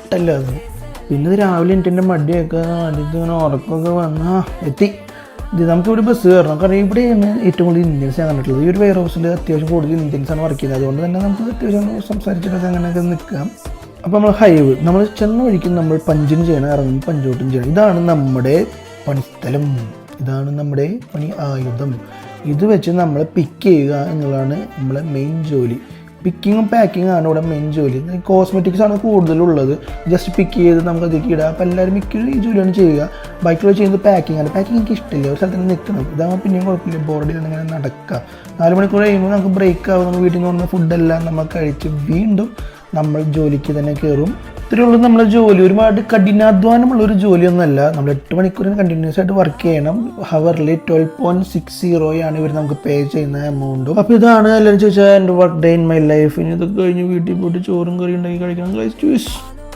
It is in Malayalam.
ഇഷ്ടമല്ല അത്. പിന്നെ ഇത് രാവിലെ എൻ്റെ മടിയൊക്കെ ഇങ്ങനെ ഉറക്കമൊക്കെ വന്നാൽ എത്തി. ഇത് നമുക്കിവിടെ ബസ് കയറണം. കാരണം ഇവിടെയാണ് ഏറ്റവും കൂടുതൽ ഇന്ത്യൻസ് ഞാൻ കണ്ടിട്ടുള്ളത്. ഈ ഒരു വെയർ ഹൗസിൽ അത്യാവശ്യം കൂടുതൽ ഇന്ത്യൻസാണ് വർക്ക് ചെയ്യുന്നത്. അതുകൊണ്ട് തന്നെ നമുക്ക് അത്യാവശ്യം സംസാരിച്ചിട്ടൊക്കെ അങ്ങനെയൊക്കെ നിൽക്കാം. അപ്പോൾ നമ്മൾ ഹൈവ് നമ്മൾ ചെന്ന വഴിക്ക് നമ്മൾ പഞ്ചിങ് ചെയ്യണം, ഇറങ്ങും പഞ്ചോട്ടും ചെയ്യണം. ഇതാണ് നമ്മുടെ പണിസ്ഥലം, ഇതാണ് നമ്മുടെ പണി ആയുധം. ഇത് വെച്ച് നമ്മൾ പിക്ക് ചെയ്യുക എന്നുള്ളതാണ് നമ്മളെ മെയിൻ ജോലി. പിക്കിങ്ങും പാക്കിങ്ങും ആണ് ഇവിടെ മെയിൻ ജോലി. കോസ്മെറ്റിക്സ് ആണ് കൂടുതലുള്ളത്. ജസ്റ്റ് പിക്ക് ചെയ്ത് നമുക്ക് അതിലേക്ക് ഇടുക. അപ്പോൾ എല്ലാവരും മിക്കലും ഈ ജോലിയാണ് ചെയ്യുക. ബൈക്കിൽ ചെയ്യുന്നത് പാക്കിംഗ് ആണ്. പാക്കിങ് എനിക്ക് ഇഷ്ടമില്ല, ഒരു സ്ഥലത്ത് നിൽക്കണം. ഇതാകുമ്പോൾ പിന്നെയും കുഴപ്പമില്ല, ബോർഡിൽ ഇങ്ങനെ നടക്കുക. 4 മണിക്കൂർ കഴിയുമ്പോൾ നമുക്ക് ബ്രേക്ക് ആവും. നമ്മൾ വീട്ടിൽ നിന്ന് വന്ന ഫുഡെല്ലാം നമ്മൾ കഴിച്ച് വീണ്ടും നമ്മൾ ജോലിക്ക് തന്നെ കയറും. ഇത്രയുള്ളൂ നമ്മളെ ജോലി. ഒരുപാട് കഠിനാധ്വാനമുള്ളൊരു ജോലിയൊന്നുമല്ല. നമ്മൾ 8 മണിക്കൂറിന് കണ്ടിന്യൂസ് ആയിട്ട് വർക്ക് ചെയ്യണം. ഹവറിൽ 12.60 ഇവർ നമുക്ക് പേ ചെയ്യുന്ന എമൗണ്ടും. അപ്പോൾ ഇതാണ് എല്ലാവരും ചോദിച്ചാൽ എൻ്റെ work day in my life. ഇനി ഇതൊക്കെ കഴിഞ്ഞ് വീട്ടിൽ പോയിട്ട് ചോറും കറി ഉണ്ടാക്കി കഴിക്കണം.